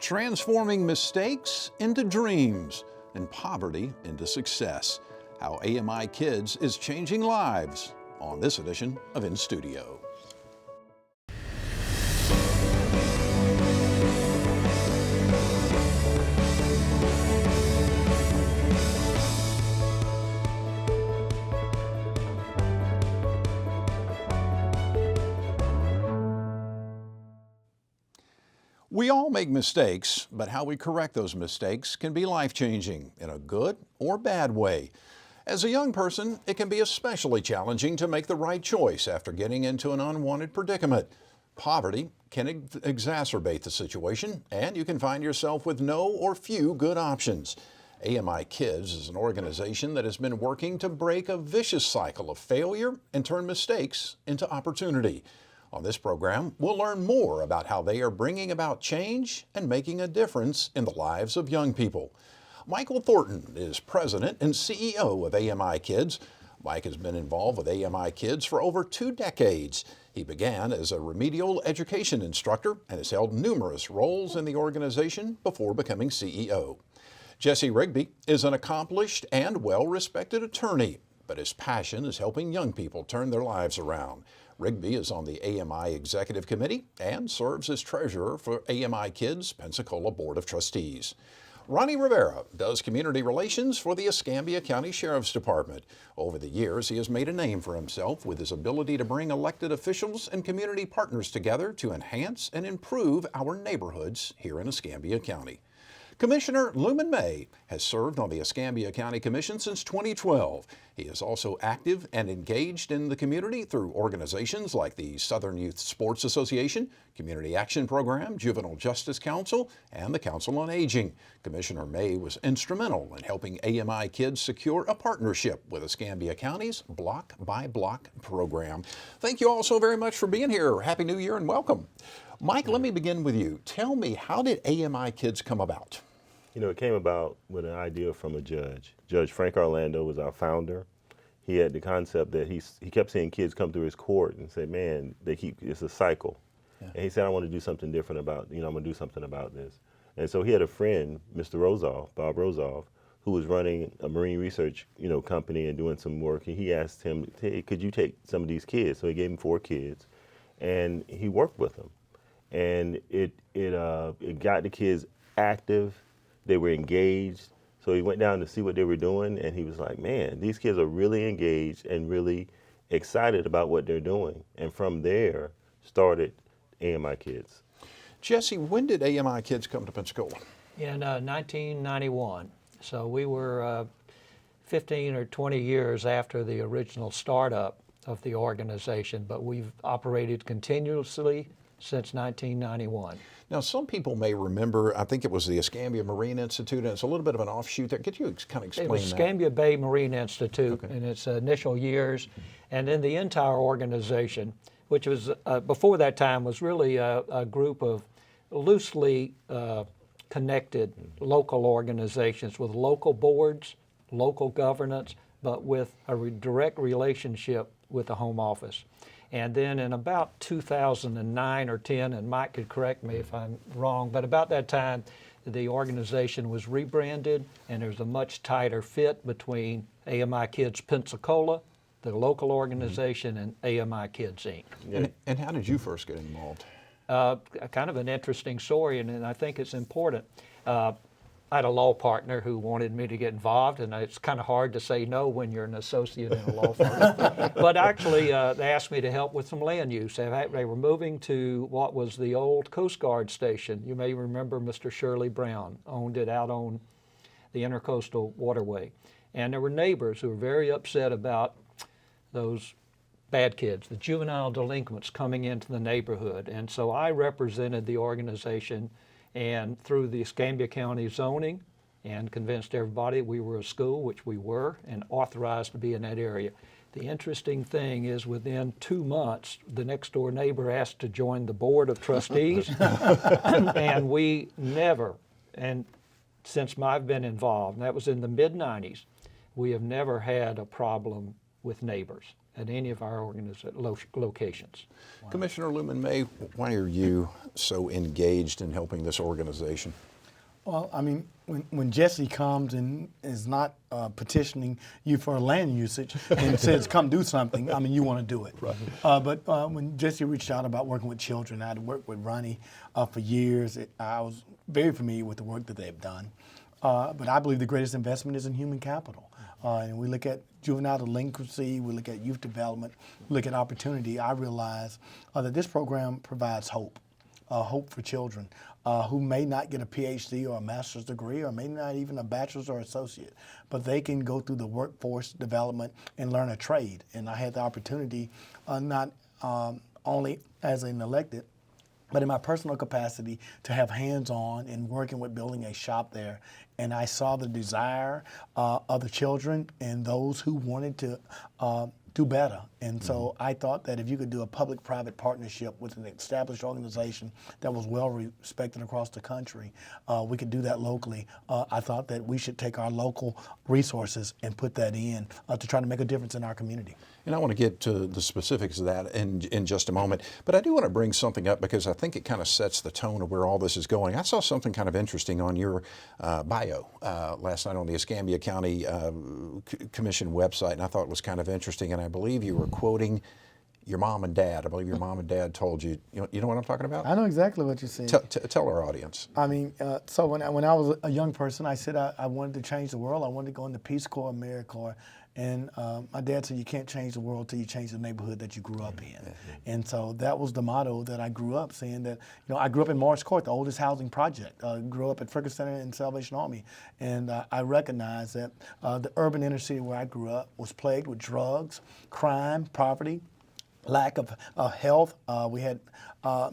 Transforming mistakes into dreams and poverty into success. How AMIkids is changing lives on this edition of inStudio. We all make mistakes, but how we correct those mistakes can be life-changing in a good or bad way. As a young person, it can be especially challenging to make the right choice after getting into an unwanted predicament. Poverty can exacerbate the situation, and you can find yourself with no or few good options. AMIkids is an organization that has been working to break a vicious cycle of failure and turn mistakes into opportunity. On this program, we'll learn more about how they are bringing about change and making a difference in the lives of young people. Michael Thornton is president and CEO of AMIkids. Mike has been involved with AMIkids for over 2 decades. He began as a remedial education instructor and has held numerous roles in the organization before becoming CEO. Jesse Rigby is an accomplished and well-respected attorney, but his passion is helping young people turn their lives around. Rigby is on the AMI Executive Committee and serves as treasurer for AMIkids Pensacola Board of Trustees. Ronnie Rivera does community relations for the Escambia County Sheriff's Department. Over the years, he has made a name for himself with his ability to bring elected officials and community partners together to enhance and improve our neighborhoods here in Escambia County. Commissioner Lumon has served on the Escambia County Commission since 2012. He is also active and engaged in the community through organizations like the Southern Youth Sports Association, Community Action Program, Juvenile Justice Council, and the Council on Aging. Commissioner May was instrumental in helping AMIkids secure a partnership with Escambia County's Block by Block program. Thank you all so very much for being here. Happy New Year and welcome. Mike, let me begin with you. Tell me, how did AMIkids come about? You know, it came about with an idea from a judge. Judge Frank Orlando was our founder. He had the concept that he kept seeing kids come through his court and say, man, it's a cycle. Yeah. And he said, I want to do something different about, I'm going to do something about this. And so he had a friend, Mr. Rozoff, Bob Rozoff, who was running a marine research, company and doing some work. And he asked him, hey, could you take some of these kids? So he gave him 4 kids, and he worked with them. And it got the kids active. They were engaged. So he went down to see what they were doing, and he was like, man, these kids are really engaged and really excited about what they're doing. And from there started AMIkids. Jesse, when did AMIkids come to Pensacola? In 1991. So we were 15 or 20 years after the original startup of the organization, but we've operated continuously since 1991. Now, some people may remember, I think it was the Escambia Marine Institute, and it's a little bit of an offshoot there. Could you kind of explain that? It was Escambia Bay Marine Institute in its initial years, and then the entire organization, which was, before that time, was really a group of loosely connected local organizations with local boards, local governance, but with a direct relationship with the home office. And then in about 2009 or 10, and Mike could correct me if I'm wrong, but about that time, the organization was rebranded, and there's a much tighter fit between AMIkids Pensacola, the local organization, and AMIkids Inc. Yeah. And how did you first get involved? Kind of an interesting story, and I think it's important. I had a law partner who wanted me to get involved, and it's kind of hard to say no when you're an associate in a law firm. But actually, they asked me to help with some land use. They were moving to what was the old Coast Guard station. You may remember Mr. Shirley Brown owned it out on the Intercoastal Waterway. And there were neighbors who were very upset about those bad kids, the juvenile delinquents coming into the neighborhood. And so I represented the organization, and through the Escambia County zoning, and convinced everybody we were a school, which we were, and authorized to be in that area. The interesting thing is, within 2 months, the next door neighbor asked to join the board of trustees, and we never, and since I've been involved, and that was in the mid-90s, we have never had a problem with neighbors. at any of our locations. Commissioner Lumon May, why are you so engaged in helping this organization? Well, I mean, when Jesse comes and is not petitioning you for land usage and says, come do something, I mean, you want to do it. Right. But when Jesse reached out about working with children, I had worked with Ronnie for years. I was very familiar with the work that they've done. But I believe the greatest investment is in human capital. And we look at juvenile delinquency, we look at youth development, we look at opportunity. I realize that this program provides hope. Hope for children who may not get a PhD or a master's degree or may not even a bachelor's or associate, but they can go through the workforce development and learn a trade. And I had the opportunity not only as an elected, but in my personal capacity to have hands-on in working with building a shop there. And I saw the desire of the children and those who wanted to do better. And so I thought that if you could do a public-private partnership with an established organization that was well respected across the country, we could do that locally. I thought that we should take our local resources and put that in to try to make a difference in our community. And I want to get to the specifics of that in just a moment. But I do want to bring something up because I think it kind of sets the tone of where all this is going. I saw something kind of interesting on your bio last night on the Escambia County Commission website, and I thought it was kind of interesting. And I believe you were quoting your mom and dad. I believe your mom and dad told you, you know what I'm talking about? I know exactly what you're saying. Tell our audience. I mean, so when I was a young person, I said I wanted to change the world. I wanted to go in the Peace Corps, AmeriCorps. And my dad said, you can't change the world till you change the neighborhood that you grew up in. And so that was the motto that I grew up saying that, I grew up in Morris Court, the oldest housing project. Grew up at Ferguson Center and Salvation Army. And I recognized that the urban inner city where I grew up was plagued with drugs, crime, poverty, lack of health. We had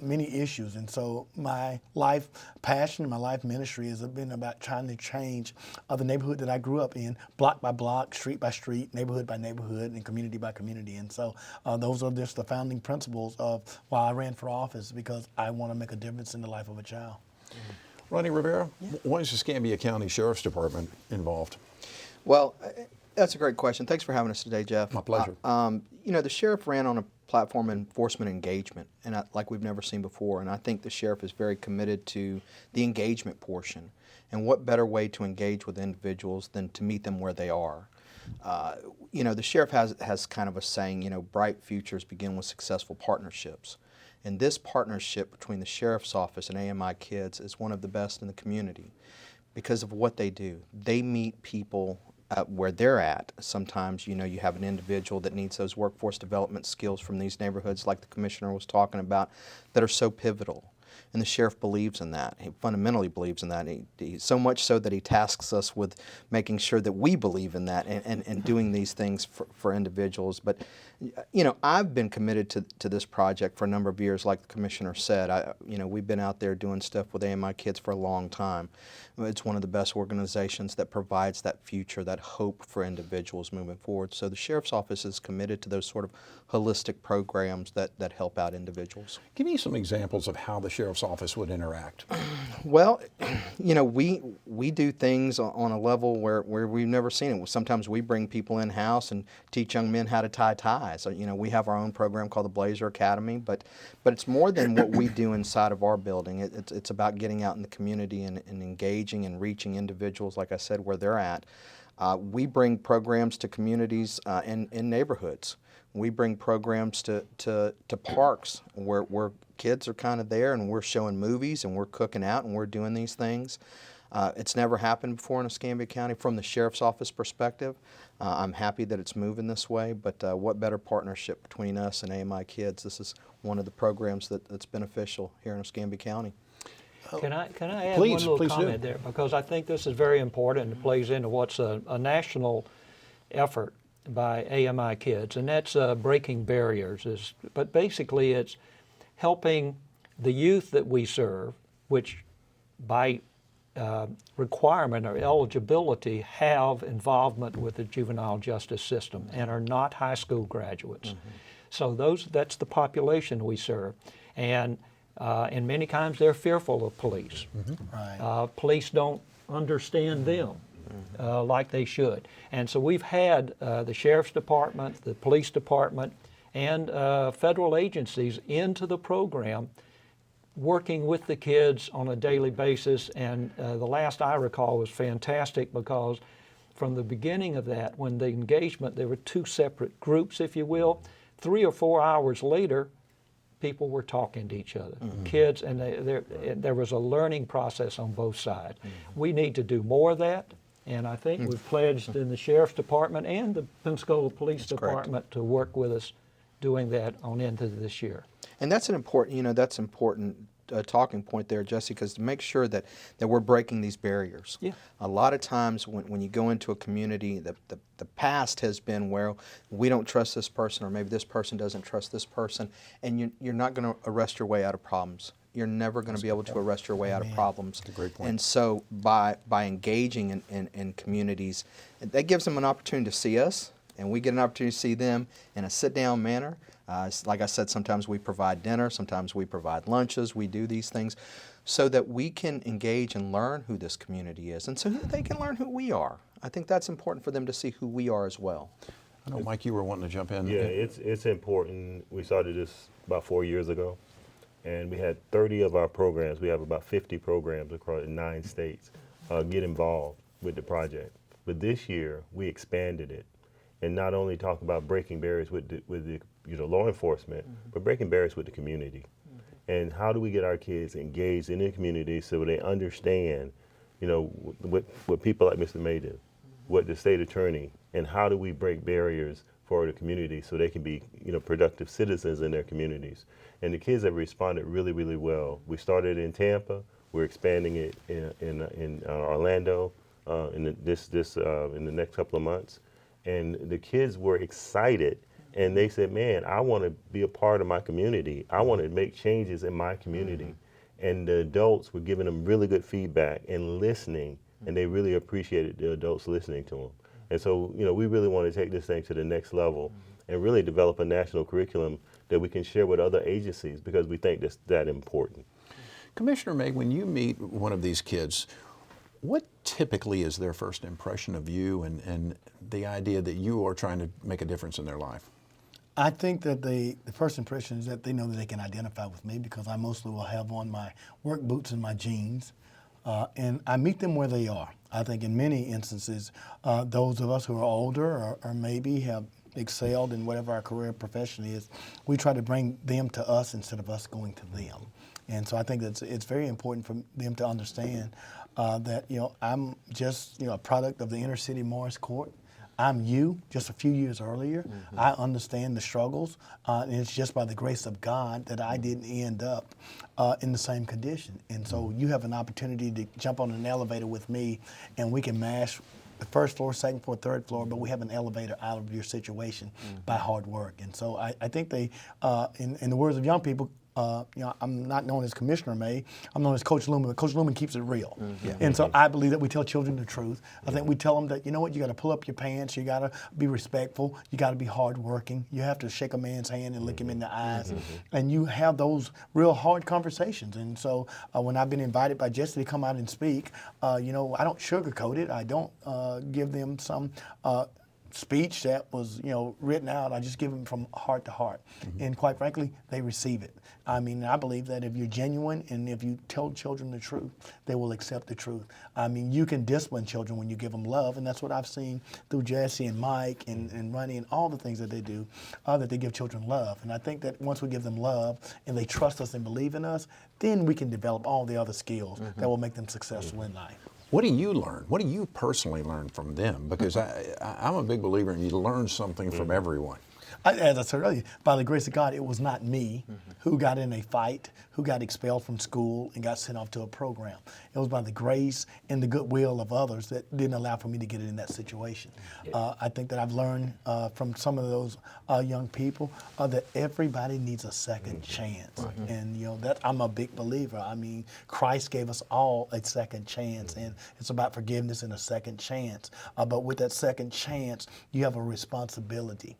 many issues. And so my life passion, my life ministry has been about trying to change the neighborhood that I grew up in, block by block, street by street, neighborhood by neighborhood, and community by community. And so those are just the founding principles of why I ran for office, because I want to make a difference in the life of a child. Ronnie, Rivera, why is the Escambia County Sheriff's Department involved? Well, that's a great question. Thanks for having us today, Jeff. My pleasure. The sheriff ran on a platform of enforcement engagement, and like we've never seen before. And I think the sheriff is very committed to the engagement portion. And what better way to engage with individuals than to meet them where they are? The sheriff has kind of a saying, bright futures begin with successful partnerships. And this partnership between the sheriff's office and AMIkids is one of the best in the community because of what they do. They meet people where they're at. Sometimes, you have an individual that needs those workforce development skills from these neighborhoods like the commissioner was talking about that are so pivotal. And the sheriff believes in that. He fundamentally believes in that. He so much so that he tasks us with making sure that we believe in that and doing these things for individuals. But, I've been committed to this project for a number of years, like the commissioner said. We've been out there doing stuff with AMIkids for a long time. It's one of the best organizations that provides that future, that hope for individuals moving forward. So the sheriff's office is committed to those sort of holistic programs that help out individuals. Give me some examples of how the sheriff's office would interact. Well, we do things on a level where we've never seen it. Sometimes we bring people in-house and teach young men how to tie ties. So, we have our own program called the Blazer Academy, but it's more than what we do inside of our building. It's about getting out in the community and engaging and reaching individuals, like I said, where they're at. We bring programs to communities in neighborhoods. We bring programs to parks where kids are kind of there, and we're showing movies and we're cooking out and we're doing these things. It's never happened before in Escambia County from the sheriff's office perspective. I'm happy that it's moving this way, but what better partnership between us and AMIkids? This is one of the programs that's beneficial here in Escambia County. Can I add Please, one little please comment do. there? Because I think this is very important and it plays into what's a national effort by AMIkids, and that's breaking barriers. But basically it's helping the youth that we serve, which by requirement or eligibility have involvement with the juvenile justice system and are not high school graduates. Mm-hmm. So that's the population we serve. And many times they're fearful of police. Mm-hmm. Right. Police don't understand them. like they should. And so we've had the Sheriff's Department, the Police Department, and federal agencies into the program working with the kids on a daily basis. And the last I recall was fantastic because from the beginning of that, when the engagement, there were two separate groups, if you will. 3 or 4 hours later, people were talking to each other, kids, and there was a learning process on both sides. We need to do more of that, and I think we've pledged in the Sheriff's Department and the Pensacola Police Department to work with us doing that on into this year. And that's an important, that's important talking point there, Jesse, because to make sure that we're breaking these barriers. Yeah. A lot of times when you go into a community, the past has been, well, we don't trust this person, or maybe this person doesn't trust this person, and you're not going to arrest your way out of problems. You're never going to be able to arrest your way out of problems. That's a great point. And so by engaging in communities, that gives them an opportunity to see us, and we get an opportunity to see them in a sit-down manner. Like I said, sometimes we provide dinner, sometimes we provide lunches, we do these things so that we can engage and learn who this community is, and so that they can learn who we are. I think that's important for them to see who we are as well. I know, Mike, you were wanting to jump in. Yeah, it's important. We started this about 4 years ago, and we had 30 of our programs. We have about 50 programs across 9 states get involved with the project. But this year, we expanded it, and not only talk about breaking barriers with the law enforcement, but breaking barriers with the community. And how do we get our kids engaged in the community so they understand, what people like Mr. May do, what the state attorney, and how do we break barriers for the community so they can be, productive citizens in their communities. And the kids have responded really, really well. We started in Tampa. We're expanding it in Orlando in the next couple of months. And the kids were excited. And they said, man, I want to be a part of my community. I want to make changes in my community. And the adults were giving them really good feedback and listening, and they really appreciated the adults listening to them. And so, we really want to take this thing to the next level and really develop a national curriculum that we can share with other agencies, because we think that's that important. Commissioner May, when you meet one of these kids, what typically is their first impression of you and the idea that you are trying to make a difference in their life? I think that the first impression is that they know that they can identify with me, because I mostly will have on my work boots and my jeans. And I meet them where they are. I think in many instances, those of us who are older or maybe have excelled in whatever our career profession is, we try to bring them to us instead of us going to them. And so I think that it's very important for them to understand that, I'm just, a product of the inner city Morris Court. I'm you just a few years earlier. I understand the struggles, and it's just by the grace of God that I didn't end up in the same condition. And so you have an opportunity to jump on an elevator with me, and we can mash the first floor, second floor, third floor, but we have an elevator out of your situation by hard work. And so I think they, in the words of young people, I'm not known as Commissioner May. I'm known as Coach Lumon, but Coach Lumon keeps it real. And so I believe that we tell children the truth. I think we tell them that, you got to pull up your pants. You got to be respectful. You got to be hardworking. You have to shake a man's hand and look him in the eyes. And you have those real hard conversations. And so when I've been invited by Jesse to come out and speak, I don't sugarcoat it. I don't give them some speech that was, written out. I just give them from heart to heart. And quite frankly, they receive it. I mean, I believe that if you're genuine and if you tell children the truth, they will accept the truth. I mean, you can discipline children when you give them love, and that's what I've seen through Jesse and Mike and Ronnie and all the things that they do, that they give children love. And I think that once we give them love and they trust us and believe in us, then we can develop all the other skills that will make them successful in life. What do you learn? What do you personally learn from them? Because I'm a big believer in you learn something from everyone. As I said earlier, by the grace of God, it was not me who got in a fight, who got expelled from school and got sent off to a program. It was by the grace and the goodwill of others that didn't allow for me to get in that situation. I think that I've learned from some of those young people that everybody needs a second chance. And that I'm a big believer. I mean, Christ gave us all a second chance, and it's about forgiveness and a second chance. But with that second chance, you have a responsibility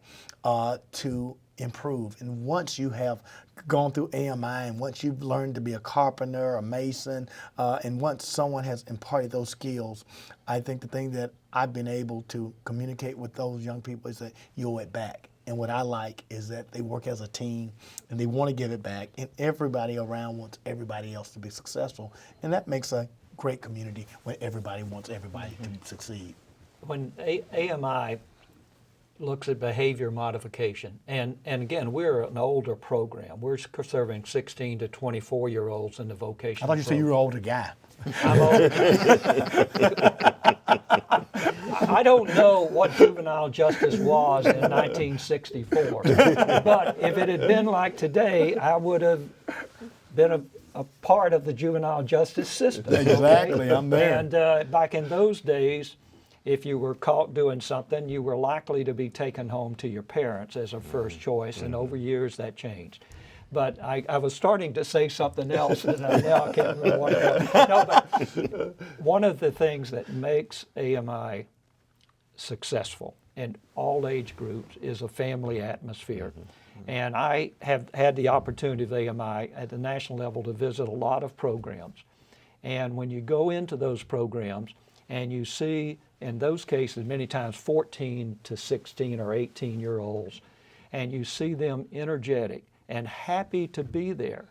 to improve. And once you have gone through AMI, and once you've learned to be a carpenter, a mason, and once someone has imparted those skills, I think the thing that I've been able to communicate with those young people is that you owe it back. And what I like is that they work as a team and they want to give it back, and everybody around wants everybody else to be successful. And that makes a great community when everybody wants everybody to succeed. When AMI looks at behavior modification, and again, we're an older program. We're serving 16 to 24-year-olds in the vocational I thought you said you were an older guy. I'm old. I don't know what juvenile justice was in 1964, but if it had been like today, I would have been a part of the juvenile justice system. Exactly, I'm there. And back in those days, if you were caught doing something, you were likely to be taken home to your parents as a first choice, and over years that changed. But I was starting to say something else, and now I can't remember what it was. No, but one of the things that makes AMI successful in all age groups is a family atmosphere. And I have had the opportunity of AMI at the national level to visit a lot of programs. And when you go into those programs and you see, in those cases, many times 14 to 16 or 18-year-olds, and you see them energetic and happy to be there.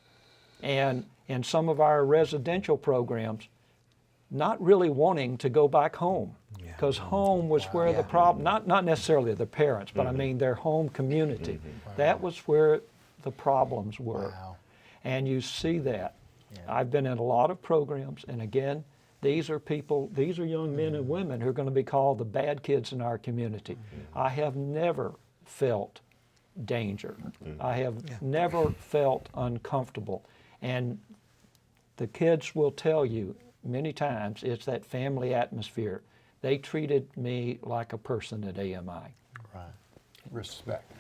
And in some of our residential programs, not really wanting to go back home, because home was where the problem, not necessarily the parents, but I mean their home community. That was where the problems were. And you see that. I've been in a lot of programs, and again, these are young men and women who are going to be called the bad kids in our community. I have never felt danger. I have never felt uncomfortable. And the kids will tell you many times it's that family atmosphere. They treated me like a person at AMI. Right. Respect.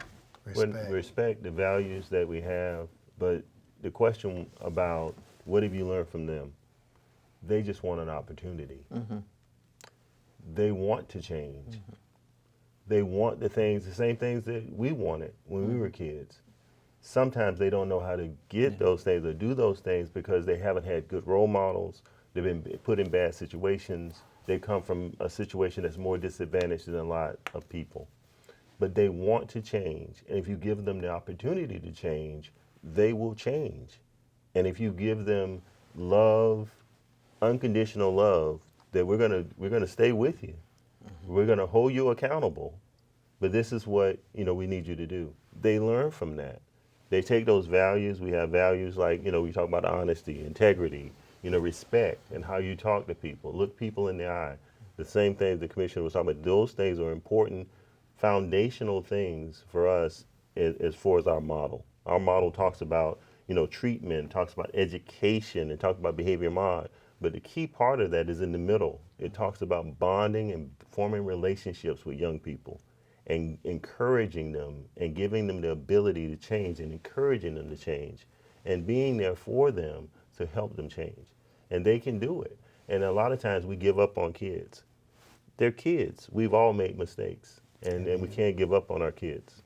Respect the values that we have, but the question about what have you learned from them? They just want an opportunity. They want to change. They want the same things that we wanted when we were kids. Sometimes they don't know how to get those things or do those things because they haven't had good role models. They've been put in bad situations. They come from a situation that's more disadvantaged than a lot of people. But they want to change. And if you give them the opportunity to change, they will change. And if you give them love, unconditional love, that we're gonna stay with you. We're gonna hold you accountable. But this is what we need you to do. They learn from that. They take those values. We have values like we talk about honesty, integrity, respect, and how you talk to people. Look people in the eye. The same thing the commissioner was talking about. Those things are important, foundational things for us as far as our model. Our model talks about treatment, talks about education, and talks about behavior mod. But the key part of that is in the middle. It talks about bonding and forming relationships with young people and encouraging them and giving them the ability to change and encouraging them to change and being there for them to help them change. And they can do it. And a lot of times we give up on kids. They're kids. We've all made mistakes, and we can't give up on our kids.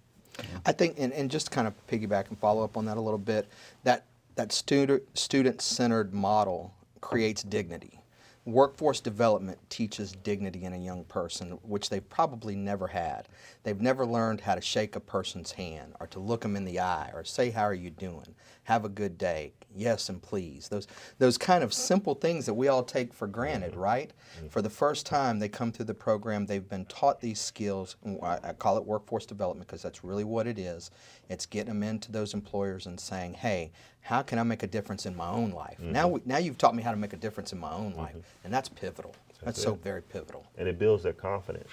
I think, and just to kind of piggyback and follow up on that a little bit, that student-centered model creates dignity. Workforce development teaches dignity in a young person, which they've probably never had. They've never learned how to shake a person's hand or to look them in the eye or say, how are you doing? Have a good day. Yes, and please. Those kind of simple things that we all take for granted, right? For the first time they come through the program, they've been taught these skills. I call it workforce development because that's really what it is. It's getting them into those employers and saying, hey, how can I make a difference in my own life? Now you've taught me how to make a difference in my own life, and that's pivotal. That's so very pivotal. And it builds their confidence.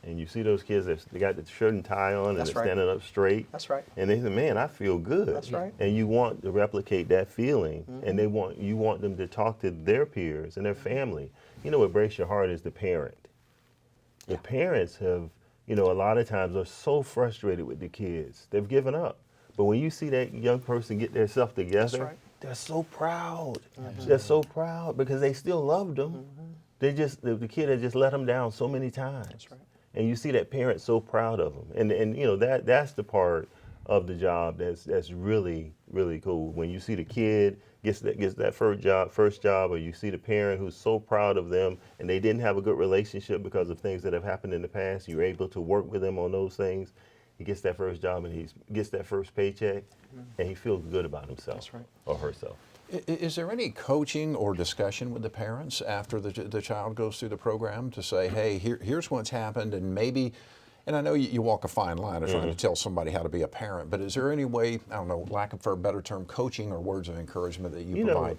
And you see those kids, they got the shirt and tie on, That's and they're right. standing up straight. That's right. And they say, man, I feel good. That's right. And you want to replicate that feeling, and you want them to talk to their peers and their family. What breaks your heart is the parent. The parents have, a lot of times are so frustrated with the kids. They've given up. But when you see that young person get their stuff together, That's right. they're so proud. They're so proud because they still loved them. They just the kid had just let them down so many times. That's right. And you see that parent so proud of them. And that's the part of the job that's really, really cool. When you see the kid gets that first job, or you see the parent who's so proud of them and they didn't have a good relationship because of things that have happened in the past, you're able to work with them on those things. He gets that first job and he gets that first paycheck, and he feels good about himself. That's right. Or herself. Is there any coaching or discussion with the parents after the child goes through the program to say, hey, here's what's happened, and maybe, and I know you walk a fine line of trying to tell somebody how to be a parent, but is there any way, I don't know, lack of for a better term, coaching or words of encouragement that you provide?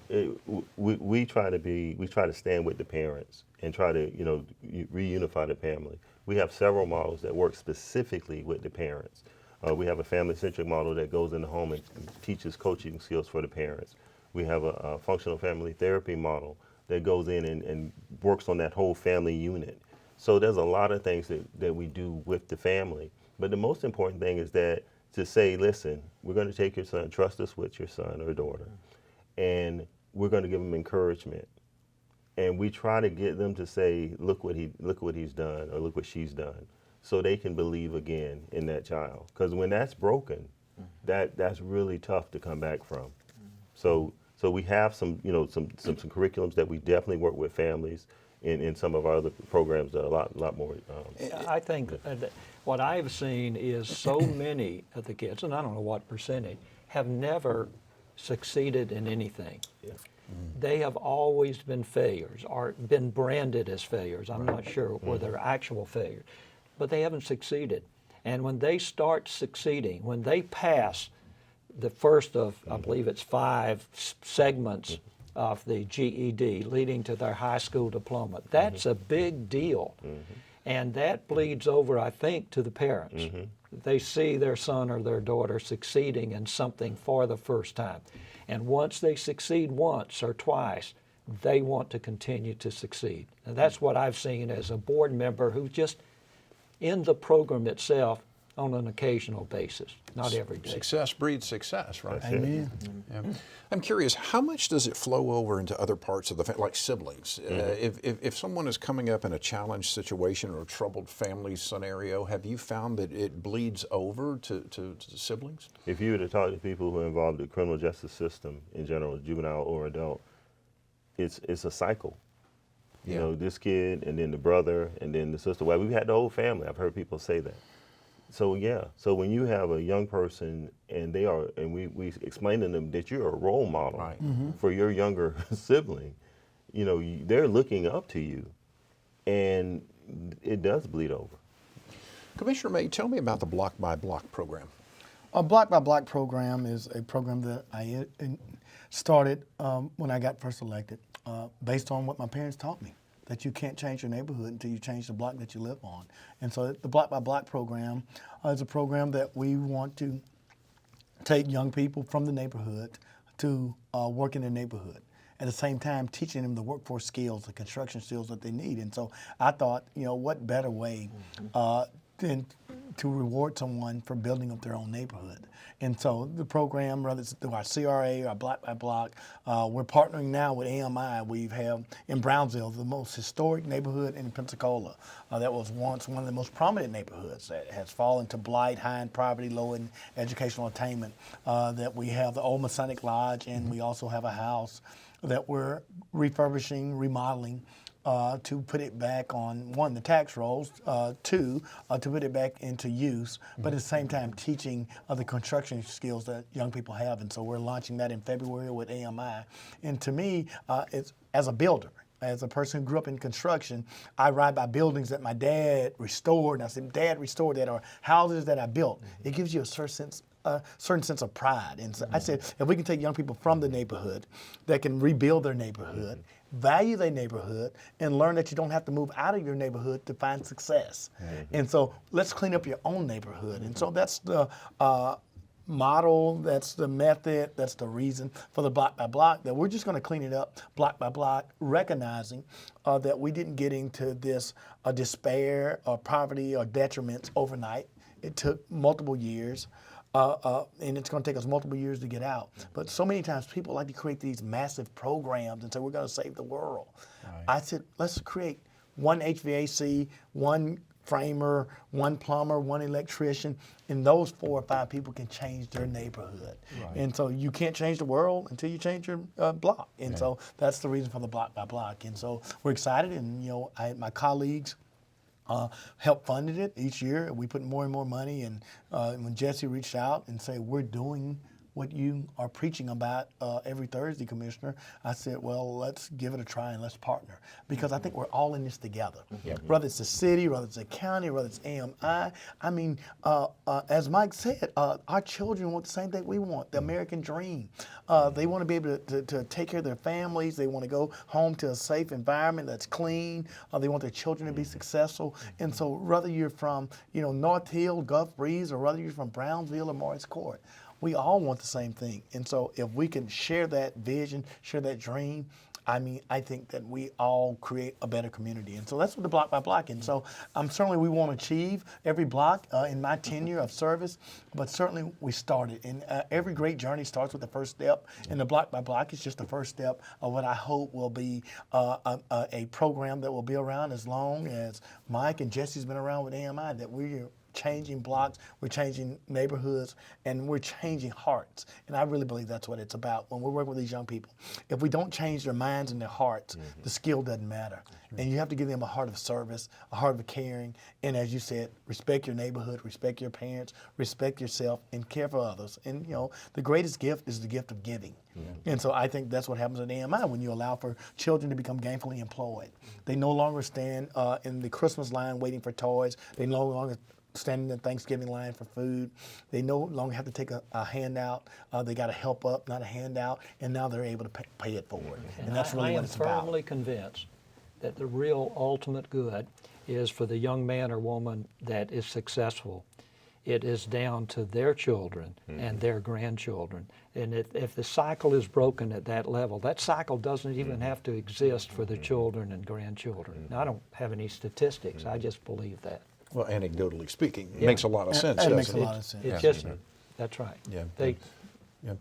We try to stand with the parents and try to, reunify the family. We have several models that work specifically with the parents. We have a family-centric model that goes in the home and teaches coaching skills for the parents. We have a functional family therapy model that goes in and works on that whole family unit. So there's a lot of things that we do with the family. But the most important thing is that to say, listen, we're going to take your son, trust us with your son or daughter, and we're going to give them encouragement. And we try to get them to say, look what he's done, or look what she's done, so they can believe again in that child. Because when that's broken, that's really tough to come back from. So we have some curriculums that we definitely work with families in some of our other programs that are a lot more. I think that what I've seen is so many of the kids, and I don't know what percentage, have never succeeded in anything. Yeah. They have always been failures or been branded as failures. I'm not sure whether they're actual failures, but they haven't succeeded. And when they start succeeding, when they pass the first of, I believe it's 5 segments of the GED leading to their high school diploma, that's a big deal. And that bleeds over, I think, to the parents. They see their son or their daughter succeeding in something for the first time. And once they succeed once or twice, they want to continue to succeed. And that's what I've seen as a board member who's just in the program itself on an occasional basis, not every day. Success breeds success, right? That's it. Amen. Yeah. I'm curious, how much does it flow over into other parts of the family, like siblings? If someone is coming up in a challenged situation or a troubled family scenario, have you found that it bleeds over to siblings? If you were to talk to people who are involved in the criminal justice system in general, juvenile or adult, it's a cycle. You know, this kid and then the brother and then the sister. Well, we've had the whole family. I've heard people say that. So yeah, so when you have a young person and we explain to them that you're a role model for your younger sibling, they're looking up to you, and it does bleed over. Commissioner May, tell me about the Block by Block program. A Block by Block program is a program that I started when I got first elected, based on what my parents taught me, that you can't change your neighborhood until you change the block that you live on. And so the Block by Block program is a program that we want to take young people from the neighborhood to work in the neighborhood. At the same time, teaching them the workforce skills, the construction skills that they need. And so I thought, what better way than to reward someone for building up their own neighborhood. And so the program, whether it's through our CRA or Block by Block, we're partnering now with AMI. We have in Brownsville, the most historic neighborhood in Pensacola. That was once one of the most prominent neighborhoods that has fallen to blight, high in poverty, low in educational attainment. That we have the old Masonic Lodge, and we also have a house that we're refurbishing, remodeling, to put it back on, one, the tax rolls, two, to put it back into use, but at the same time teaching the construction skills that young people have. And so we're launching that in February with AMI. And to me, it's as a builder, as a person who grew up in construction, I ride by buildings that my dad restored, and I said, Dad restored that, or houses that I built. It gives you a certain sense of pride. And so I said, if we can take young people from the neighborhood that can rebuild their neighborhood, value their neighborhood, and learn that you don't have to move out of your neighborhood to find success. And so let's clean up your own neighborhood. And so that's the model, that's the method, that's the reason for the Block by Block, that we're just going to clean it up block by block, recognizing that we didn't get into this despair or poverty or detriments overnight. It took multiple years. And it's going to take us multiple years to get out. But so many times people like to create these massive programs and say, we're going to save the world. Right. I said, let's create one HVAC, one framer, one plumber, one electrician, and those 4 or 5 people can change their neighborhood. Right. And so you can't change the world until you change your block. And so that's the reason for the block by block. And so we're excited, and my colleagues help funded it each year. We put more and more money, and when Jesse reached out and said, we're doing what you are preaching about every Thursday, Commissioner, I said, well, let's give it a try and let's partner, because I think we're all in this together. Whether it's the city, whether it's the county, whether it's AMI. I mean, as Mike said, our children want the same thing we want, the American dream. They want to be able to take care of their families. They want to go home to a safe environment that's clean. They want their children to be successful. And so whether you're from North Hill, Gulf Breeze, or whether you're from Brownsville or Morris Court, we all want the same thing. And so if we can share that vision, share that dream, I think that we all create a better community. And so that's what the block by block. And so certainly we won't achieve every block in my tenure of service, but certainly we started. And every great journey starts with the first step. And the block by block is just the first step of what I hope will be a program that will be around as long as Mike and Jesse's been around with AMI, that we're changing blocks, we're changing neighborhoods, and we're changing hearts. And I really believe that's what it's about when we're working with these young people. If we don't change their minds and their hearts, the skill doesn't matter. And you have to give them a heart of service, a heart of caring, and as you said, respect your neighborhood, respect your parents, respect yourself, and care for others. And the greatest gift is the gift of giving. And so I think that's what happens at AMI when you allow for children to become gainfully employed. They no longer stand in the Christmas line waiting for toys. They no longer standing in the Thanksgiving line for food. They no longer have to take a handout. They got a help up, not a handout, and now they're able to pay it forward. And that's really what it's about. I am firmly convinced that the real ultimate good is for the young man or woman that is successful. It is down to their children and their grandchildren. And if the cycle is broken at that level, that cycle doesn't even have to exist for the children and grandchildren. Now, I don't have any statistics. I just believe that. Well, anecdotally speaking, it makes a lot of sense. It makes doesn't a lot of sense. It's just, that's right. Yeah. They, Yeah.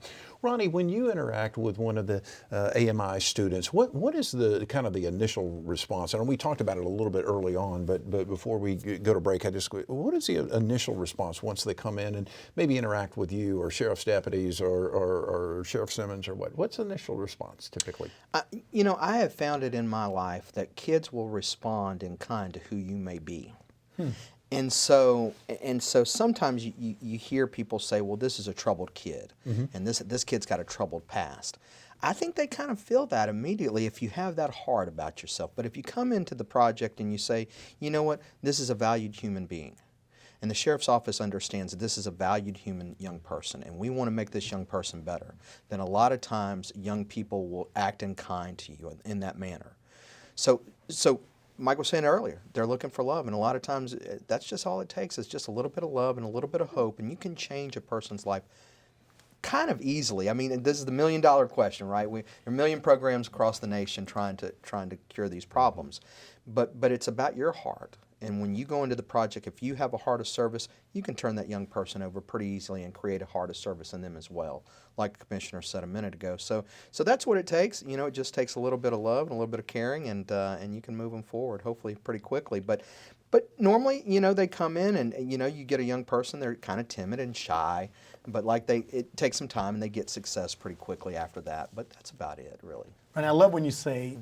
Ronnie, when you interact with one of the AMI students, what is the kind of the initial response? And we talked about it a little bit early on, but before we go to break, what is the initial response once they come in and maybe interact with you or sheriff's deputies or Sheriff Simmons or what? What's the initial response typically? I have found it in my life that kids will respond in kind to who you may be. And so sometimes you hear people say, well, this is a troubled kid, and this kid's got a troubled past. I think they kind of feel that immediately if you have that heart about yourself. But if you come into the project and you say, you know what, this is a valued human being, and the sheriff's office understands that this is a valued human young person, and we want to make this young person better, then a lot of times young people will act in kind to you in that manner. So Mike was saying earlier, they're looking for love, and a lot of times that's just all it takes is just a little bit of love and a little bit of hope, and you can change a person's life kind of easily. I mean, this is the $1 million question, right? There are 1 million programs across the nation trying to cure these problems, but it's about your heart. And when you go into the project, if you have a heart of service, you can turn that young person over pretty easily and create a heart of service in them as well, like the Commissioner said a minute ago. So that's what it takes. It just takes a little bit of love and a little bit of caring, and you can move them forward, hopefully pretty quickly. But normally, they come in and, you get a young person, they're kind of timid and shy, but it takes some time and they get success pretty quickly after that. But that's about it, really. And I love when you say,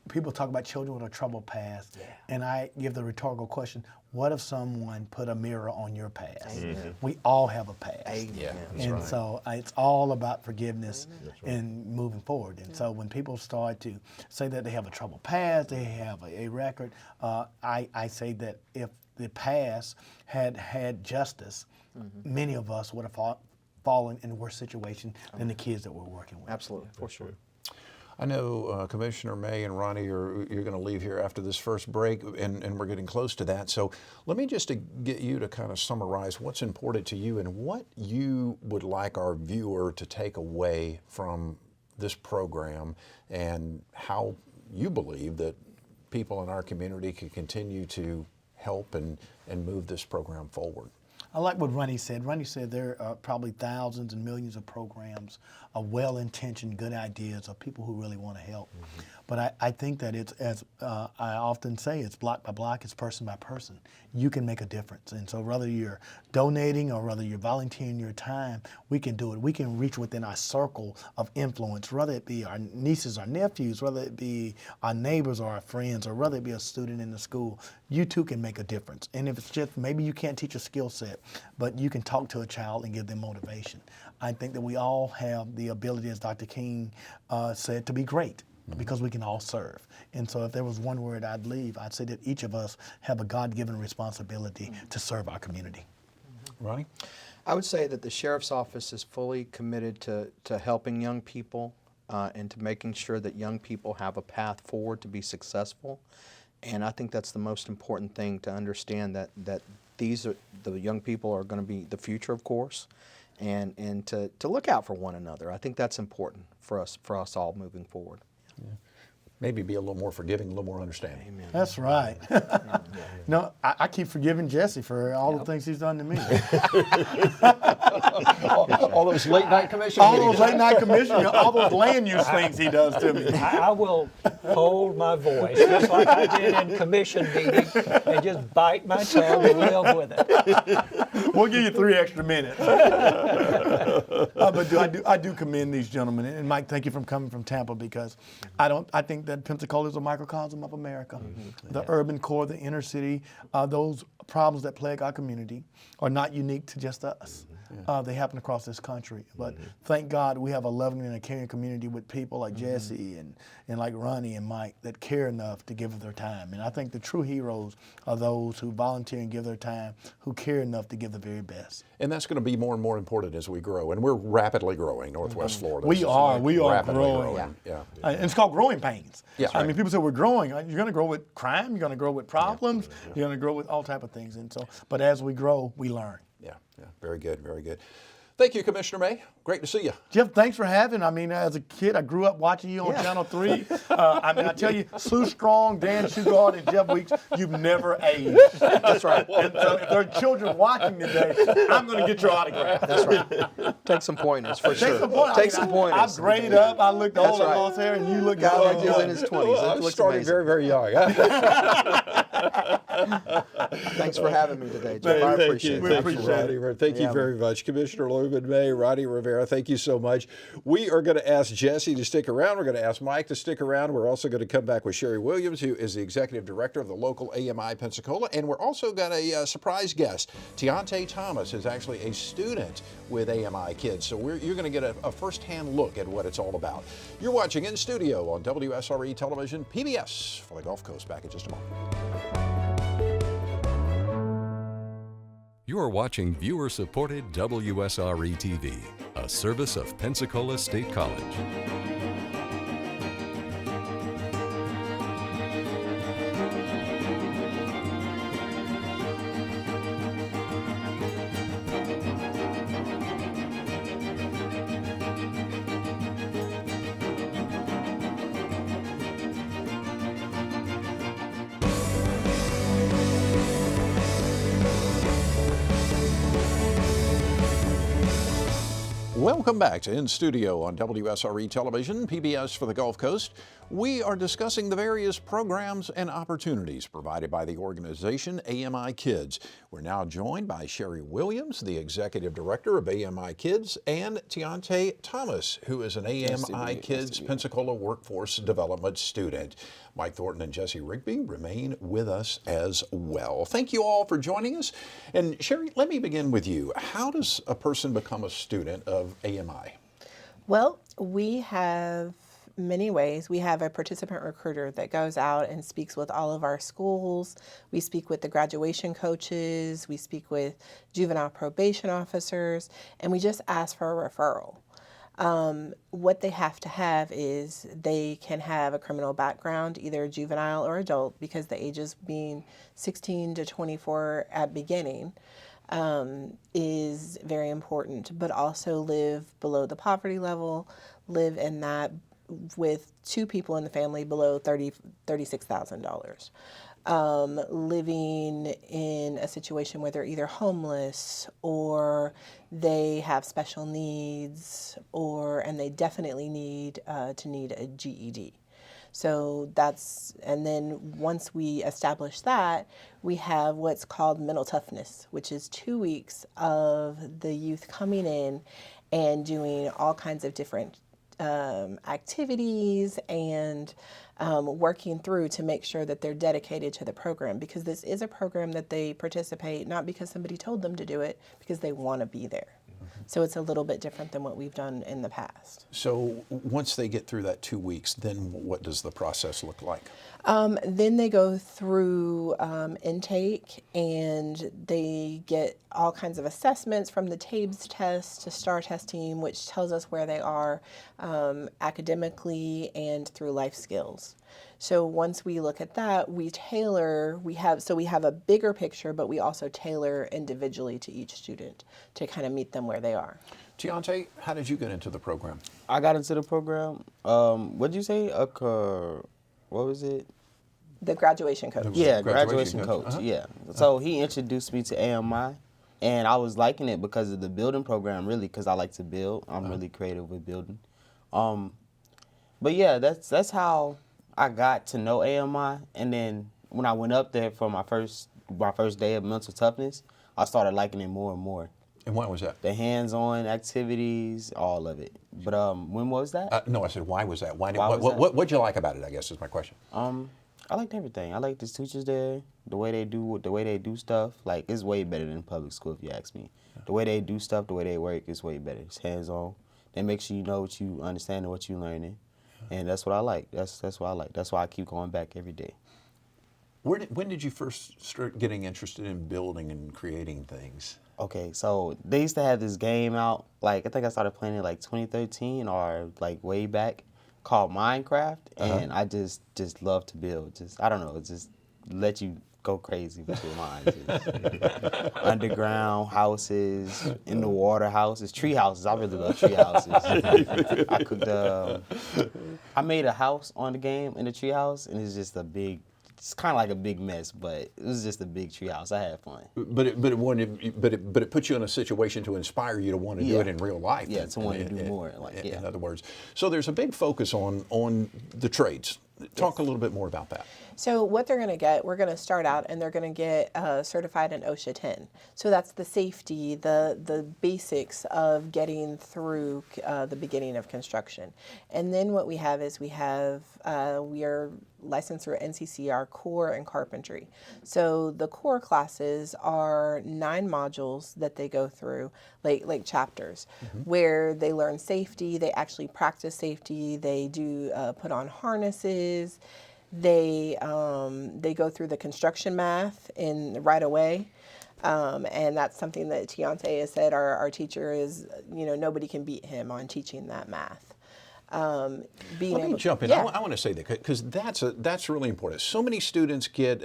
people talk about children with a troubled past, and I give the rhetorical question, what if someone put a mirror on your past? We all have a past. Yeah, and so it's all about forgiveness and moving forward. And so when people start to say that they have a troubled past, they have a record, I say that if the past had justice, many of us would have fallen in a worse situation than the kids that we're working with. Absolutely, for sure. I know Commissioner May and Ronnie, you're going to leave here after this first break, and we're getting close to that. So let me just get you to kind of summarize what's important to you and what you would like our viewer to take away from this program and how you believe that people in our community can continue to help and move this program forward. I like what Ronnie said. Ronnie said there are probably thousands and millions of programs of well-intentioned, good ideas of people who really want to help. But I think that it's, as I often say, it's block by block, it's person by person. You can make a difference. And so whether you're donating or whether you're volunteering your time, we can do it. We can reach within our circle of influence, whether it be our nieces or nephews, whether it be our neighbors or our friends, or whether it be a student in the school. You too can make a difference. And if it's just, maybe you can't teach a skill set, but you can talk to a child and give them motivation. I think that we all have the ability, as Dr. King said, to be great, because we can all serve. And so if there was one word I'd leave, I'd say that each of us have a God-given responsibility to serve our community. Ronnie? I would say that the Sheriff's Office is fully committed to helping young people and to making sure that young people have a path forward to be successful. And I think that's the most important thing, to understand that these are, the young people are going to be the future, of course, and to look out for one another. I think that's important for us all moving forward. Maybe be a little more forgiving, a little more understanding. Amen. That's right. No, I keep forgiving Jesse for all the things he's done to me. All those late night commissions. All those late night commissions, all those land use things he does to me. I will hold my voice, just like I did in commission meeting, and just bite my tongue and live with it. We'll give you 3 extra minutes. But I do commend these gentlemen. And Mike, thank you for coming from Tampa, because I think that Pensacola is a microcosm of America. The urban core, the inner city, those problems that plague our community are not unique to just us. They happen across this country. But thank God we have a loving and a caring community with people like Jesse and like Ronnie and Mike that care enough to give of their time. And I think the true heroes are those who volunteer and give their time, who care enough to give the very best. And that's going to be more and more important as we grow. And we're rapidly growing, Northwest Florida. We are rapidly growing. Yeah. And it's called growing pains. Yeah, I right. mean, people say we're growing. You're going to grow with crime. You're going to grow with problems. You're going to grow with all type of things. And so, but as we grow, we learn. Yeah. Very good, very good. Thank you, Commissioner May. Great to see you. Jeff, thanks for having. I mean, as a kid, I grew up watching you on Channel 3. I mean, I tell you, Sue Strong, Dan Shugart, and Jeff Weeks, you've never aged. That's right. And so if there are children watching today, I'm going to get your autograph. That's right. Take some pointers, for sure. Take some pointers. Take some pointers. I've grayed up. I looked That's old. I right. lost hair, and you look Guy young. like he's in his 20s. It looks amazing. very, very young. Thanks for having me today, Jeff. I appreciate it. We appreciate it. Thank you Yeah, very much. Commissioner Lumon, May, Ronnie, Rivera, thank you so much. We are going to ask Jesse to stick around. We're going to ask Mike to stick around. We're also going to come back with Cheri Williams, who is the executive director of the local AMI Pensacola. And we're also got a surprise guest. Teontaye Thomas is actually a student with AMIkids. So you're going to get a firsthand look at what it's all about. You're watching In Studio on WSRE Television, PBS for the Gulf Coast. Back in just a moment. You are watching viewer-supported WSRE TV, a service of Pensacola State College. Welcome back to In Studio on WSRE Television, PBS for the Gulf Coast. We are discussing the various programs and opportunities provided by the organization AMIkids. We're now joined by Cheri Williams, the executive director of AMIkids, and Teontaye Thomas, who is an AMIkids Pensacola Workforce Development student. Mike Thornton and Jesse Rigby remain with us as well. Thank you all for joining us. And Cheri, let me begin with you. How does a person become a student of AMI? Well, we have many ways. We have a participant recruiter that goes out and speaks with all of our schools. We speak with the graduation coaches. We speak with juvenile probation officers, and we just ask for a referral. What they have to have is they can have a criminal background, either juvenile or adult, because the ages being 16 to 24 at beginning is very important, but also live below the poverty level, live in that with 2 people in the family below $36,000. living in a situation where they're either homeless or they have special needs, and they definitely need a GED. So and then once we establish that, we have what's called mental toughness, which is 2 weeks of the youth coming in and doing all kinds of different activities and working through to make sure that they're dedicated to the program, because this is a program that they participate not because somebody told them to do it, because they want to be there. So it's a little bit different than what we've done in the past. So once they get through that 2 weeks, then what does the process look like? Then they go through intake, and they get all kinds of assessments, from the TABES test to STAR testing, which tells us where they are academically and through life skills. So once we look at that, we have a bigger picture, but we also tailor individually to each student to kind of meet them where they are. Teontaye, how did you get into the program? I got into the program. What'd you say? What was it? The graduation coach. Yeah, Graduation graduation coach. coach. Yeah. So he introduced me to AMI, and I was liking it because of the building program, really, because I like to build. I'm really creative with building. But yeah, that's how I got to know AMI. And then when I went up there for my first day of mental toughness, I started liking it more and more. And why was that? The hands-on activities, all of it. But when was that? No, I said, why was that? What'd you like about it, I guess, is my question. I liked everything. I liked the teachers there, the way they do stuff. Like, it's way better than public school, if you ask me. The way they do stuff, the way they work is way better. It's hands-on. They make sure you know what you understand and what you're learning. And that's what I like. That's what I like. That's why I keep going back every day. When did you first start getting interested in building and creating things? Okay, so they used to have this game out, like, I think I started playing it like 2013 or like way back, called Minecraft, and I just love to build. I don't know, just let you go crazy with your mind. Just underground houses, in the water houses, tree houses. I really love tree houses. I made a house on the game in the tree house, and it's kind of like a big mess, but it was just a big tree house. I had fun. But it puts you in a situation to inspire you to want to do it in real life. Yeah, to want to do more. In other words, so there's a big focus on the trades. Talk a little bit more about that. So what they're going to get, we're going to start out and they're going to get certified in OSHA 10. So that's the safety, the basics of getting through the beginning of construction. And then what we have is we are licensed through NCCR core and carpentry. So the core classes are 9 modules that they go through, like chapters, where they learn safety, they actually practice safety, they do put on harnesses. They go through the construction math right away, and that's something that Teontaye has said. Our teacher is, nobody can beat him on teaching that math. Let me jump in. Yeah. I want to say that because that's really important. So many students get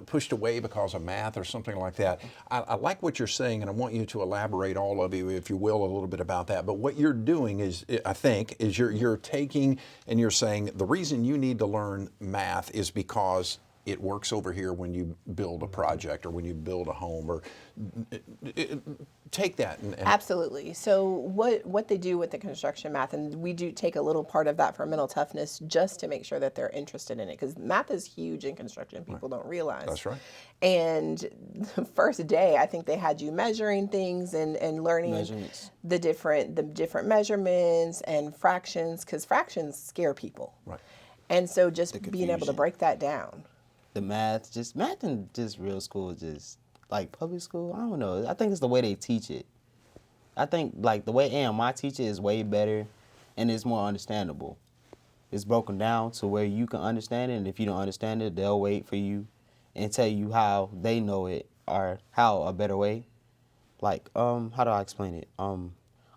pushed away because of math or something like that. I like what you're saying, and I want you to elaborate, all of you, if you will, a little bit about that. But what you're doing is, I think, is you're taking and you're saying the reason you need to learn math is because it works over here when you build a project or when you build a home, or take that and Absolutely. So what they do with the construction math, and we do take a little part of that for mental toughness just to make sure that they're interested in it, because math is huge in construction. People don't realize. That's right. And the first day, I think they had you measuring things and learning the different measurements and fractions, because fractions scare people. Right. And so just being able to break that down. The math in just real school, just like public school, I don't know. I think it's the way they teach it. I think like the way AMI teach it is way better, and it's more understandable. It's broken down to where you can understand it, and if you don't understand it, they'll wait for you and tell you how they know it or how a better way. Like, how do I explain it?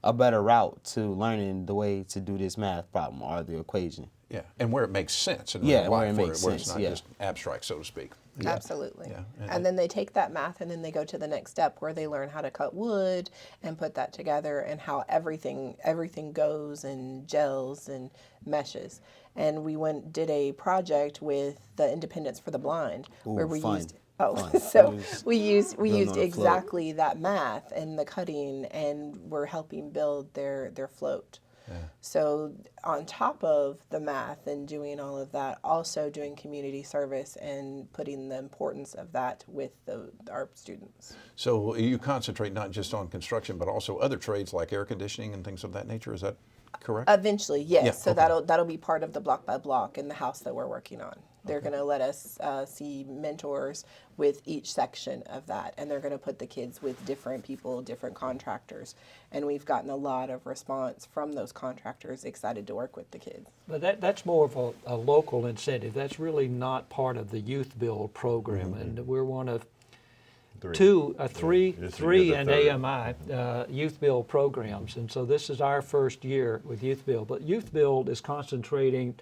A better route to learning the way to do this math problem or the equation. Yeah, and where it makes sense in Yeah, real where life, it makes where sense, it's not yeah. just abstract, so to speak. Absolutely. Yeah. And then they take that math and then they go to the next step where they learn how to cut wood and put that together and how everything goes and gels and meshes. And we did a project with the Independence for the Blind where we fun. used Fun. so we used building on a float. exactly that math and the cutting, and we're helping build their float. So on top of the math and doing all of that, also doing community service and putting the importance of that with our students. So you concentrate not just on construction, but also other trades like air conditioning and things of that nature. Is that correct? Eventually, yes. Yeah, So okay. that'll be part of the block by block in the house that we're working on. They're going to let us see mentors with each section of that, and they're going to put the kids with different people, different contractors. And we've gotten a lot of response from those contractors excited to work with the kids. But that's more of a local incentive. That's really not part of the Youth Build program, and we're one of three in AMI Youth Build programs, and so this is our first year with Youth Build. But Youth Build is concentrating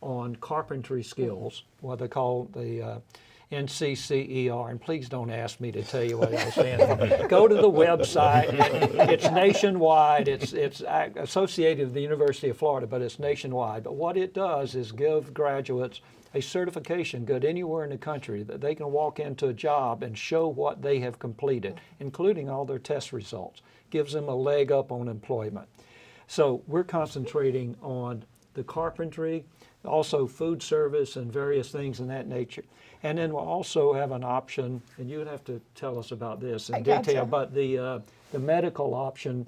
on carpentry skills, what they call the NCCER, and please don't ask me to tell you what I stand for. Go to the website. It's nationwide. It's associated with the University of Florida, but it's nationwide. But what it does is give graduates a certification good anywhere in the country that they can walk into a job and show what they have completed, including all their test results. Gives them a leg up on employment. So we're concentrating on the carpentry, also food service and various things in that nature. And then we'll also have an option, and you would have to tell us about this in detail, but the medical option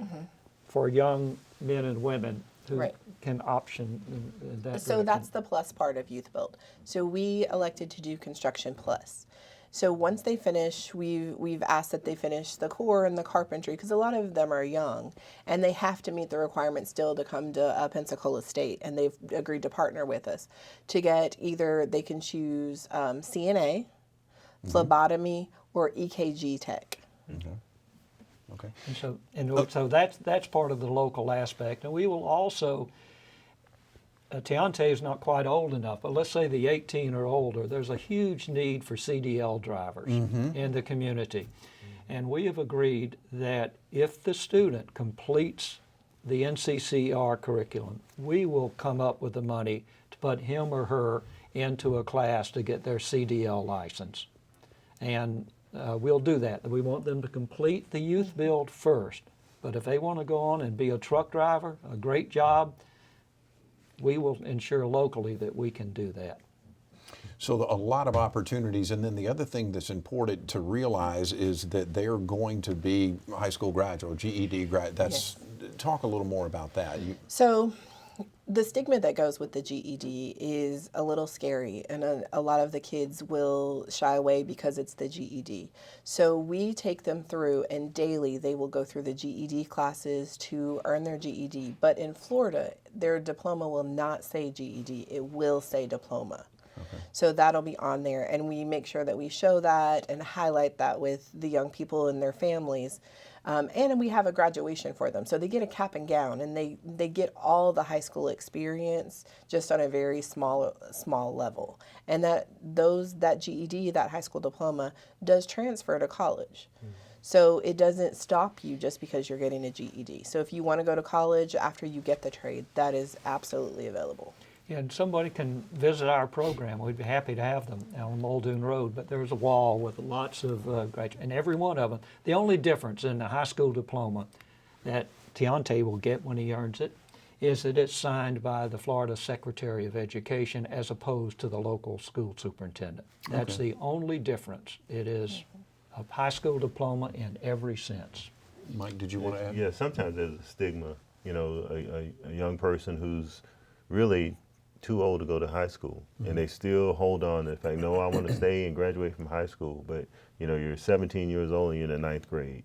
for young men and women who can option in that So direction. that's the plus part of Youth Build. So we elected to do Construction Plus. So once they finish, we've asked that they finish the core and the carpentry, because a lot of them are young, and they have to meet the requirements still to come to Pensacola State, and they've agreed to partner with us to get either they can choose CNA, phlebotomy, or EKG tech. Okay. And so that's part of the local aspect. And we will also, Teontaye is not quite old enough, but let's say the 18 or older, there's a huge need for CDL drivers in the community. And we have agreed that if the student completes the NCCR curriculum, we will come up with the money to put him or her into a class to get their CDL license. And we'll do that. We want them to complete the Youth Build first. But if they want to go on and be a truck driver, a great job, we will ensure locally that we can do that. So a lot of opportunities, and then the other thing that's important to realize is that they're going to be high school graduate, GED grad. Talk a little more about that. So the stigma that goes with the GED is a little scary, and a lot of the kids will shy away because it's the GED. So we take them through, and daily they will go through the GED classes to earn their GED. But in Florida, their diploma will not say GED, it will say diploma. So that'll be on there, and we make sure that we show that and highlight that with the young people and their families. And we have a graduation for them. So they get a cap and gown, and they get all the high school experience just on a very small level. And that GED, that high school diploma, does transfer to college. So it doesn't stop you just because you're getting a GED. So if you want to go to college after you get the trade, that is absolutely available. And somebody can visit our program. We'd be happy to have them on Muldoon Road, but there's a wall with lots of graduates, and every one of them. The only difference in the high school diploma that Teontaye will get when he earns it is that it's signed by the Florida Secretary of Education as opposed to the local school superintendent. That's the only difference. It is a high school diploma in every sense. Mike, did you want to add? Yeah, sometimes there's a stigma. You know, a young person who's really too old to go to high school, and they still hold on to the fact, no, I want to stay and graduate from high school, but you know, you're 17 years old and you're in the 9th grade.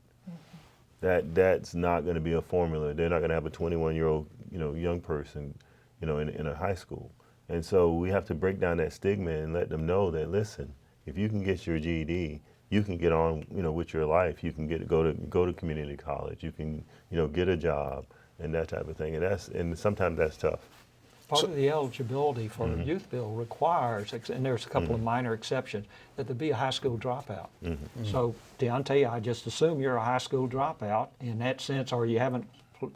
That's not going to be a formula. They're not going to have a 21-year-old, you know, young person, you know, in a high school. And so we have to break down that stigma and let them know that, listen, if you can get your GED, you can get on, you know, with your life. You can go to community college. You can, you know, get a job and that type of thing. And sometimes that's tough. Part of the eligibility for the youth bill requires, and there's a couple of minor exceptions, that there be a high school dropout. So, Teontaye, I just assume you're a high school dropout in that sense, or you haven't